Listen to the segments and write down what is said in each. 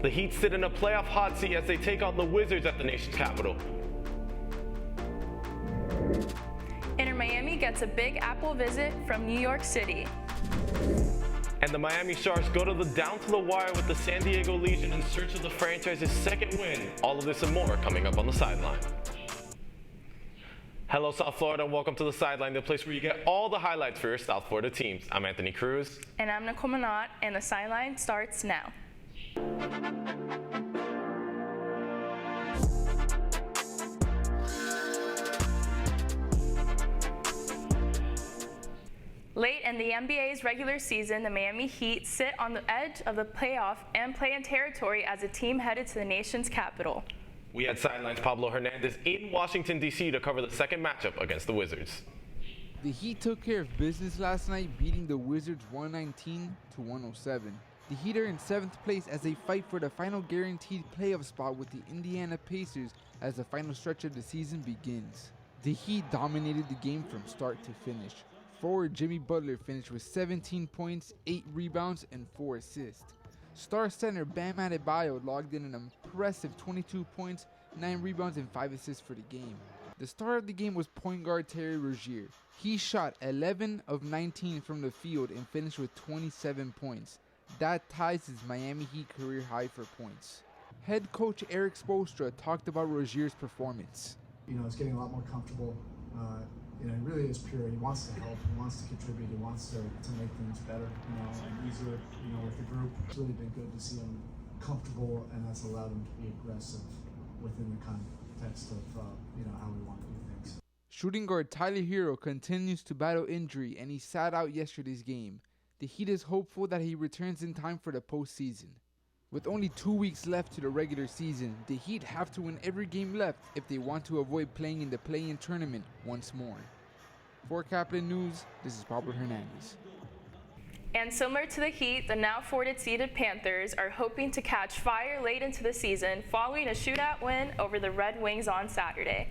The Heat sit in a playoff hot seat as they take on the Wizards at the nation's capital. Inter Miami gets a Big Apple visit from New York City. And the Miami Sharks go to the down to the wire with the San Diego Legion in search of the franchise's second win. All of this and more coming up on the sideline. Hello, South Florida, and welcome to the Sideline, the place where you get all the highlights for your South Florida teams. I'm Anthony Cruz. And I'm Nicole Minot, and the Sideline starts now. Late in the NBA's regular season, the Miami Heat sit on the edge of the playoff and play-in territory as a team headed to the nation's capital. We had Sideline's Pablo Hernandez in Washington, D.C. to cover the second matchup against the Wizards. The Heat took care of business last night, beating the Wizards 119-107. The Heat are in 7th place as they fight for the final guaranteed playoff spot with the Indiana Pacers as the final stretch of the season begins. The Heat dominated the game from start to finish. Forward Jimmy Butler finished with 17 points, 8 rebounds, and 4 assists. Star center Bam Adebayo logged in an impressive 22 points, 9 rebounds, and 5 assists for the game. The star of the game was point guard Terry Rozier. He shot 11 of 19 from the field and finished with 27 points. That ties his Miami Heat career high for points. Head coach Eric Spoelstra talked about Rozier's performance. He's getting a lot more comfortable. He really is pure. He wants to help. He wants to contribute. He wants to make things better, and easier, with the group. It's really been good to see him comfortable, and that's allowed him to be aggressive within the context of, how we want to do things. Shooting guard Tyler Hero continues to battle injury, and he sat out yesterday's game. The Heat is hopeful that he returns in time for the postseason. With only 2 weeks left to the regular season, the Heat have to win every game left if they want to avoid playing in the play-in tournament once more. For Caplin News, this is Pablo Hernandez. And similar to the Heat, the now 4th seeded Panthers are hoping to catch fire late into the season following a shootout win over the Red Wings on Saturday.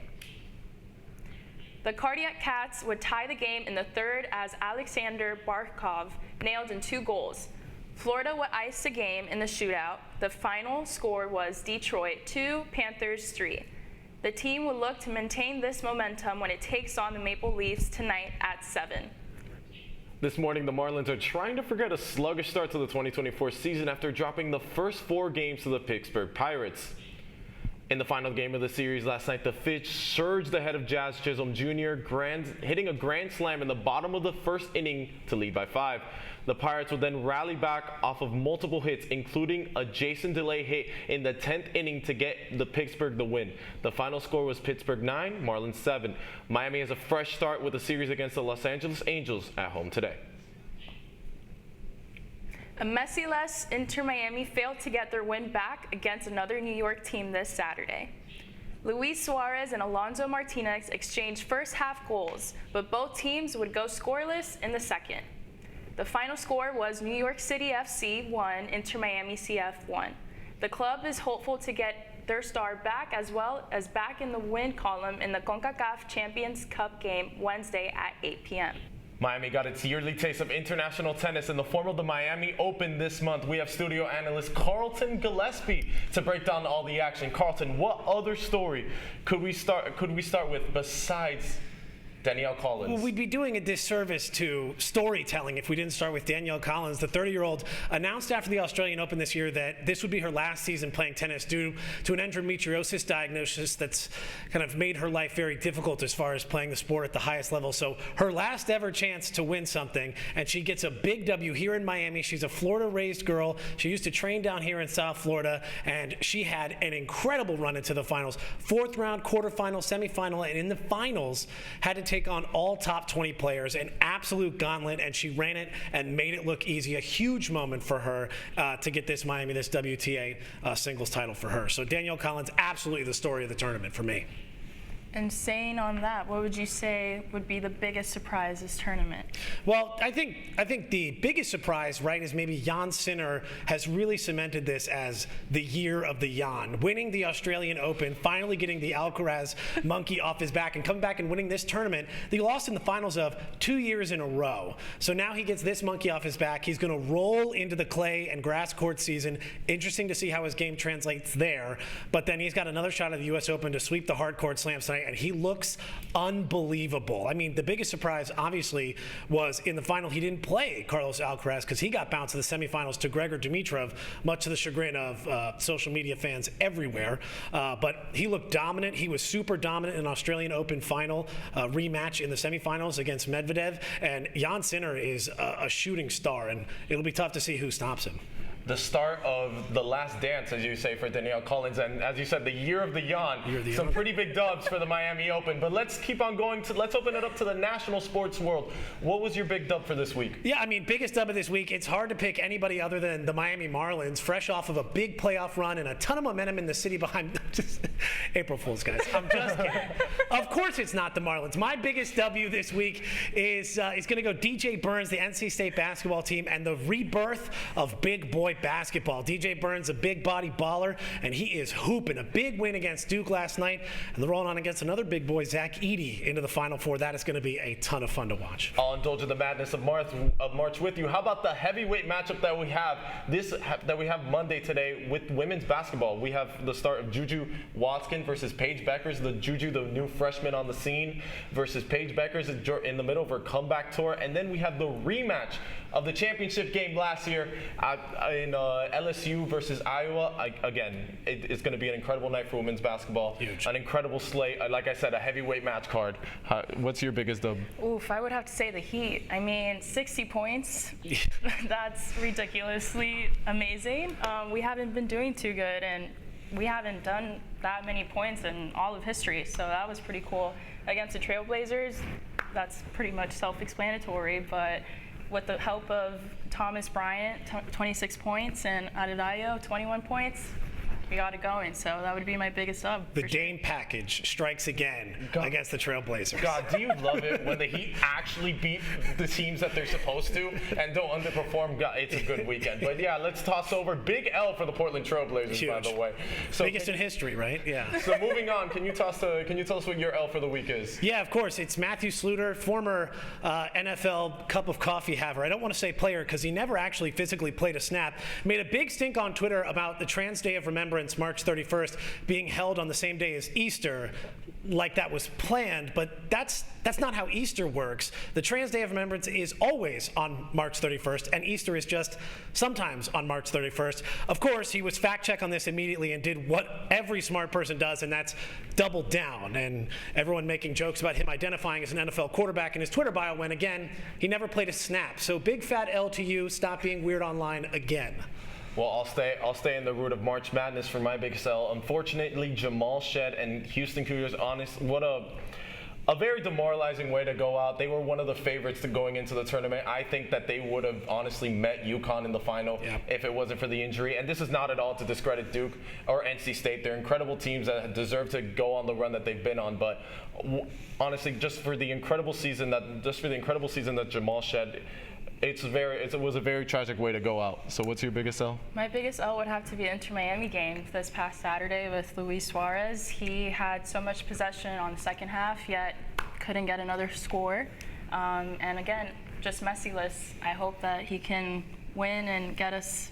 The Cardiac Cats would tie the game in the third as Alexander Barkov nailed in 2 goals. Florida would ice the game in the shootout. The final score was Detroit 2, Panthers 3. The team will look to maintain this momentum when it takes on the Maple Leafs tonight at 7. This morning, the Marlins are trying to forget a sluggish start to the 2024 season after dropping the first 4 games to the Pittsburgh Pirates. In the final game of the series last night, the Fish surged ahead of Jazz Chisholm Jr., hitting a grand slam in the bottom of the first inning to lead by 5. The Pirates would then rally back off of multiple hits, including a Jason Delay hit in the 10th inning to get the Pittsburgh the win. The final score was Pittsburgh 9, Marlins 7. Miami has a fresh start with a series against the Los Angeles Angels at home today. A messy-less Inter Miami failed to get their win back against another New York team this Saturday. Luis Suarez and Alonso Martinez exchanged first-half goals, but both teams would go scoreless in the second. The final score was New York City FC 1, Inter Miami CF 1. The club is hopeful to get their star back as well as back in the win column in the CONCACAF Champions Cup game Wednesday at 8 p.m. Miami got its yearly taste of international tennis in the form of the Miami Open this month. We have studio analyst Carlton Gillespie to break down all the action. Carlton, what other story could we start with besides Danielle Collins? Well, we'd be doing a disservice to storytelling if we didn't start with Danielle Collins. The 30-year-old announced after the Australian Open this year that this would be her last season playing tennis due to an endometriosis diagnosis that's kind of made her life very difficult as far as playing the sport at the highest level. So her last ever chance to win something, and she gets a big W here in Miami. She's a Florida-raised girl. She used to train down here in South Florida, and she had an incredible run into the finals. 4th round, quarterfinal, semifinal, and in the finals had to take on all top 20 players, an absolute gauntlet, and she ran it and made it look easy. A huge moment for her to get this WTA singles title for her. So Danielle Collins, absolutely the story of the tournament for me. And saying on that, what would you say would be the biggest surprise this tournament? Well, I think the biggest surprise, right, is maybe Jan Sinner has really cemented this as the year of the Jan, winning the Australian Open, finally getting the Alcaraz monkey off his back, and coming back and winning this tournament that he lost in the finals of 2 years in a row. So now he gets this monkey off his back. He's going to roll into the clay and grass court season. Interesting to see how his game translates there. But then he's got another shot at the U.S. Open to sweep the hard court slams tonight, and he looks unbelievable. I mean, the biggest surprise, obviously, was in the final he didn't play Carlos Alcaraz because he got bounced in the semifinals to Grigor Dimitrov, much to the chagrin of social media fans everywhere. But he looked dominant. He was super dominant in an Australian Open final rematch in the semifinals against Medvedev. And Jan Sinner is a shooting star, and it'll be tough to see who stops him. The start of the last dance, as you say, for Danielle Collins, and as you said, the year of the Jan. Some pretty big dubs for the Miami Open, but let's keep on going. Let's open it up to the national sports world. What was your big dub for this week? Yeah, I mean, biggest dub of this week, it's hard to pick anybody other than the Miami Marlins, fresh off of a big playoff run and a ton of momentum in the city behind. April Fools, guys. I'm just kidding. Of course it's not the Marlins. My biggest W this week is going to go DJ Burns, the NC State basketball team, and the rebirth of big boy basketball. DJ Burns, a big body baller, and he is hooping. A big win against Duke last night, and they're rolling on against another big boy, Zach Edey, into the Final Four. That is going to be a ton of fun to watch. I'll indulge in the madness of March with you. How about the heavyweight matchup that we have Monday today with women's basketball? We have the start of Juju Watkins versus Paige Beckers. The Juju, the new freshman on the scene, versus Paige Beckers in the middle of her comeback tour. And then we have the rematch of the championship game last year in LSU versus Iowa. Again, it's going to be an incredible night for women's basketball. Huge. An incredible slate. Like I said, a heavyweight match card. What's your biggest dub? Oof, I would have to say the Heat. I mean, 60 points. That's ridiculously amazing. We haven't been doing too good, and we haven't done that many points in all of history, so that was pretty cool. Against the Trailblazers, that's pretty much self-explanatory, but with the help of Thomas Bryant, 26 points, and Adebayo, 21 points, we got it going. So that would be my biggest sub. The Dame package strikes again against the Trailblazers. God, do you love it when the Heat actually beat the teams that they're supposed to and don't underperform? God, it's a good weekend. But yeah, let's toss over. Big L for the Portland Trailblazers, Huge. by the way. So biggest in history, right? Yeah. So moving on, can you tell us what your L for the week is? Yeah, of course. It's Matthew Sluter, former NFL cup of coffee haver. I don't want to say player because he never actually physically played a snap. Made a big stink on Twitter about the Trans Day of Remembrance, March 31st, being held on the same day as Easter, like that was planned, but that's not how Easter works. The Trans Day of Remembrance is always on March 31st, and Easter is just sometimes on March 31st. Of course, he was fact-check on this immediately and did what every smart person does, and that's double down. And everyone making jokes about him identifying as an NFL quarterback in his Twitter bio when, again, he never played a snap. So big fat L to you. Stop being weird online again. Well, I'll stay in the root of March Madness for my big sell. Unfortunately, Jamal Shed and Houston Cougars, what a very demoralizing way to go out. They were one of the favorites to going into the tournament. I think that they would have honestly met UConn in the final if it wasn't for the injury. And this is not at all to discredit Duke or NC State. They're incredible teams that deserve to go on the run that they've been on. But honestly, just for the incredible season that Jamal Shed. It was a very tragic way to go out. So what's your biggest L? My biggest L would have to be the Inter-Miami game this past Saturday with Luis Suarez. He had so much possession on the second half, yet couldn't get another score. And again, just Messi-less. I hope that he can win and get us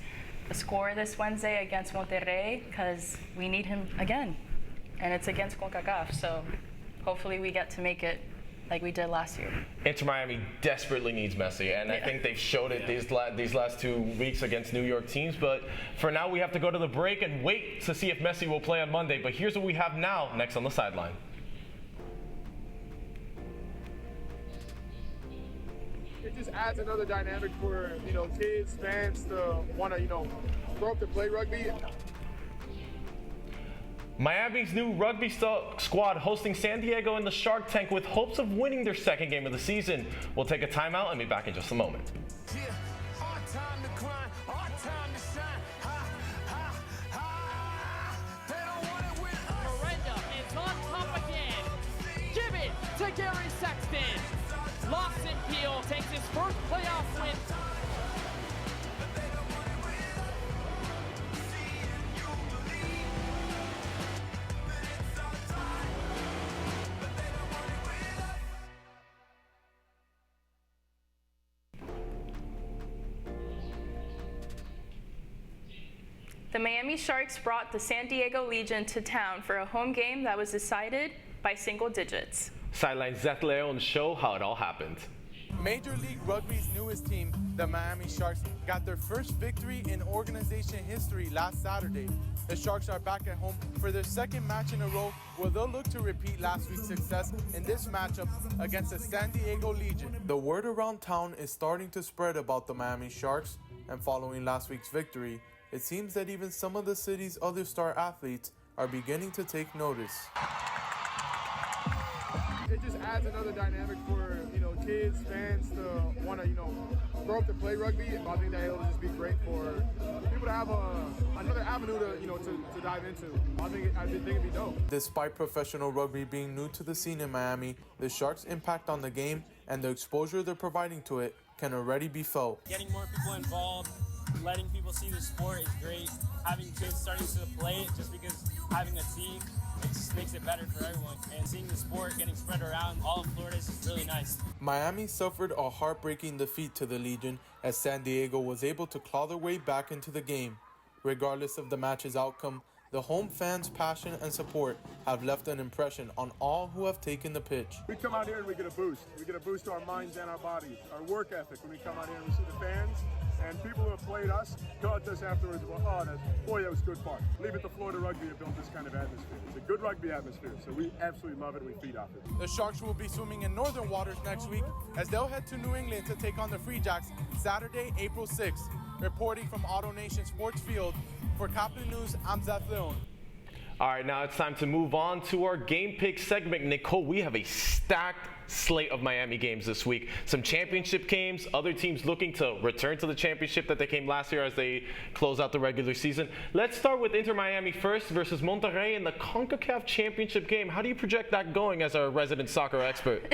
a score this Wednesday against Monterrey, because we need him again. And it's against CONCACAF, so hopefully we get to make it like we did last year. Inter Miami desperately needs Messi, and I think they've showed it these last 2 weeks against New York teams. But for now, we have to go to the break and wait to see if Messi will play on Monday. But here's what we have now, next on the sideline. It just adds another dynamic for kids, fans to want to grow up to play rugby. Miami's new rugby squad hosting San Diego in the Shark Tank with hopes of winning their second game of the season. We'll take a timeout and be back in just a moment. Steel takes his first playoff win. The Miami Sharks brought the San Diego Legion to town for a home game that was decided by single digits. Sideline S3 show how it all happened. Major League Rugby's newest team, the Miami Sharks, got their first victory in organization history last Saturday. The Sharks are back at home for their second match in a row, where they'll look to repeat last week's success in this matchup against the San Diego Legion. The word around town is starting to spread about the Miami Sharks, and following last week's victory, it seems that even some of the city's other star athletes are beginning to take notice. It just adds another dynamic for, kids, fans to want to, grow up to play rugby. And I think that it'll just be great for people to have another avenue to dive into. I think it'd be dope. Despite professional rugby being new to the scene in Miami, the Sharks' impact on the game and the exposure they're providing to it can already be felt. Getting more people involved, letting people see the sport is great. Having kids starting to play it just because having a team, it just makes it better for everyone. And seeing the sport getting spread around all of Florida is just really nice. Miami suffered a heartbreaking defeat to the Legion as San Diego was able to claw their way back into the game. Regardless of the match's outcome, the home fans' passion and support have left an impression on all who have taken the pitch. We come out here and we get a boost. We get a boost to our minds and our bodies, our work ethic when we come out here and we see the fans. And people who have played us go at this afterwards and go, that was good fun. Leave it to Florida Rugby to build this kind of atmosphere. It's a good rugby atmosphere, so we absolutely love it and we feed off it. The Sharks will be swimming in northern waters next week as they'll head to New England to take on the Free Jacks Saturday, April 6th. Reporting from Auto Nation Sports Field, for Caplin News, I'm Zach Leon. All right, now it's time to move on to our game pick segment. Nicole, we have a stacked slate of Miami games this week. Some championship games, other teams looking to return to the championship that they came last year as they close out the regular season. Let's start with Inter Miami first versus Monterrey in the CONCACAF championship game. How do you project that going as our resident soccer expert?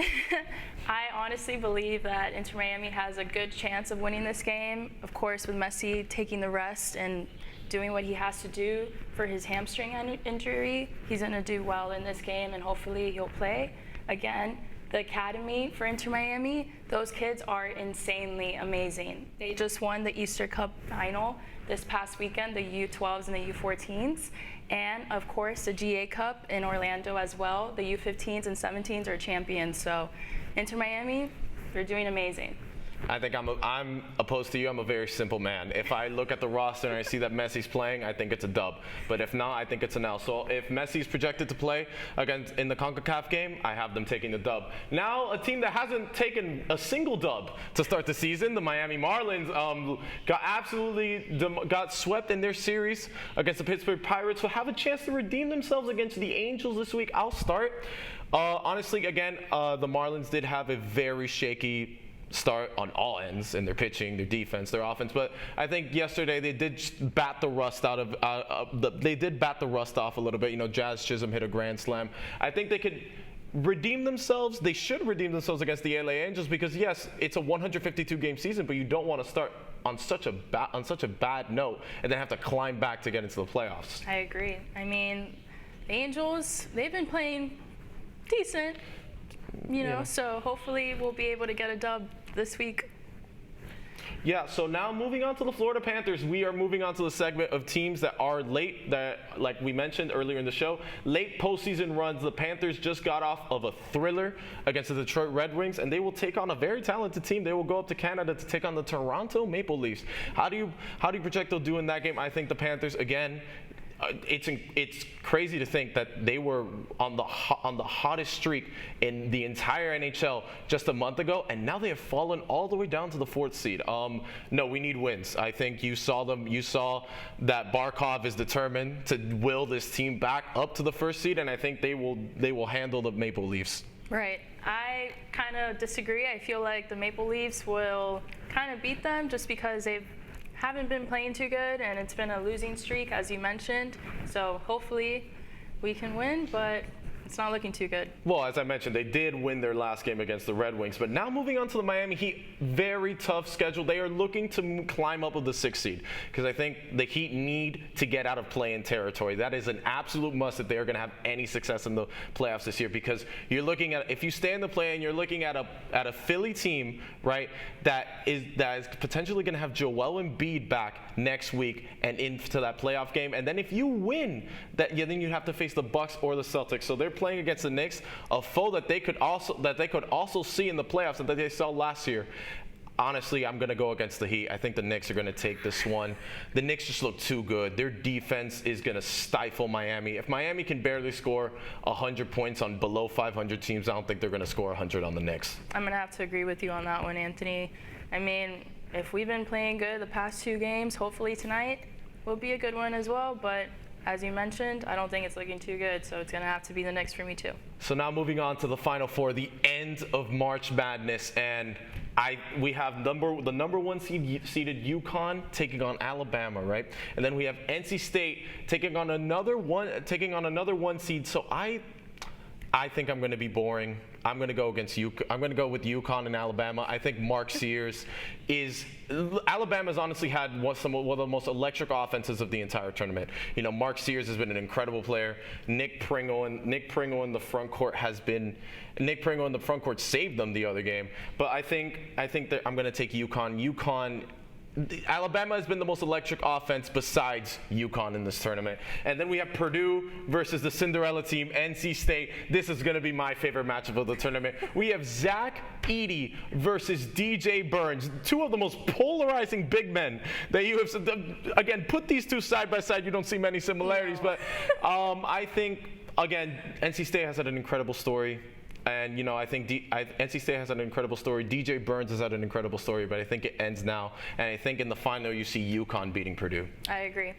I honestly believe that Inter Miami has a good chance of winning this game. Of course, with Messi taking the rest and doing what he has to do for his hamstring injury, he's going to do well in this game and hopefully he'll play. Again, the academy for Inter Miami, those kids are insanely amazing. They just won the Easter Cup final this past weekend, the U12s and the U14s, and of course the GA Cup in Orlando as well. The U15s and 17s are champions, so Inter Miami, they're doing amazing. I think I'm opposed to you. I'm a very simple man. If I look at the roster and I see that Messi's playing, I think it's a dub. But if not, I think it's an L. So if Messi's projected to play against in the CONCACAF game, I have them taking the dub. Now, a team that hasn't taken a single dub to start the season, the Miami Marlins, got swept in their series against the Pittsburgh Pirates. Will have a chance to redeem themselves against the Angels this week. I'll start. Honestly, again, the Marlins did have a very shaky start on all ends in their pitching, their defense, their offense. But I think yesterday they did bat the rust out of they did bat the rust off a little bit. Jazz Chisholm hit a grand slam. I think they could redeem themselves. They should redeem themselves against the LA Angels because yes, it's a 152 game season, but you don't want to start on such a bad note and then have to climb back to get into the playoffs. I agree. I mean, the Angels, they've been playing decent, so hopefully we'll be able to get a dub this week. Yeah, so now moving on to the Florida Panthers, we are moving on to the segment of teams that are late, that, like we mentioned earlier in the show, late postseason runs. The Panthers just got off of a thriller against the Detroit Red Wings, and they will take on a very talented team. They will go up to Canada to take on the Toronto Maple Leafs. How do you project they'll do in that game? I think the Panthers, again, it's crazy to think that they were on the hottest streak in the entire NHL just a month ago, and now they have fallen all the way down to the 4th seed. No, we need wins. I think you saw them. You saw that Barkov is determined to will this team back up to the 1st seed, and I think they will handle the Maple Leafs. Right. I kind of disagree. I feel like the Maple Leafs will kind of beat them just because they haven't been playing too good, and it's been a losing streak, as you mentioned. So hopefully we can win, but It's not looking too good. Well, as I mentioned, they did win their last game against the Red Wings, but now moving on to the Miami Heat, very tough schedule. They are looking to climb up with the 6th seed because I think the Heat need to get out of play-in territory. That is an absolute must if they are going to have any success in the playoffs this year, because you're looking at, if you stay in the play-in, you're looking at a Philly team, right, that is potentially going to have Joel Embiid back next week and into that playoff game. And then if you win, then you have to face the Bucks or the Celtics. So they're playing against the Knicks, a foe that they could also see in the playoffs and that they saw last year. Honestly, I'm going to go against the Heat. I think the Knicks are going to take this one. The Knicks just look too good. Their defense is going to stifle Miami. If Miami can barely score 100 points on below 500 teams, I don't think they're going to score 100 on the Knicks. I'm going to have to agree with you on that one, Anthony. I mean, if we've been playing good the past 2 games, hopefully tonight will be a good one as well, but as you mentioned, I don't think it's looking too good, so it's going to have to be the Knicks for me too. So now moving on to the Final Four, the end of March Madness, and we have the number 1 seeded UConn taking on Alabama, right? And then we have NC State taking on another 1 seed. So I think I'm going to be boring. I'm going to go with UConn and Alabama. I think Mark Sears Alabama's honestly had one of the most electric offenses of the entire tournament. You know, Mark Sears has been an incredible player. Nick Pringle in the front court saved them the other game. But I think that I'm going to take UConn. Alabama has been the most electric offense besides UConn in this tournament. And then we have Purdue versus the Cinderella team, NC State. This is going to be my favorite matchup of the tournament. We have Zach Edey versus DJ Burns, 2 of the most polarizing big men that you have. Again, put these 2 side by side, you don't see many similarities. No. But I think, again, NC State has had an incredible story. And, you know, I think NC State has an incredible story. DJ Burns has had an incredible story, but I think it ends now. And I think in the final you see UConn beating Purdue. I agree.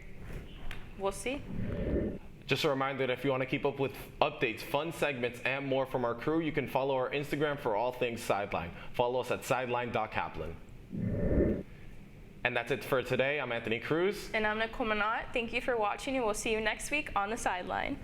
We'll see. Just a reminder that if you want to keep up with updates, fun segments, and more from our crew, you can follow our Instagram for all things Sideline. Follow us at sideline.caplin. And that's it for today. I'm Anthony Cruz. And I'm Nicole Minot. Thank you for watching, and we'll see you next week on the Sideline.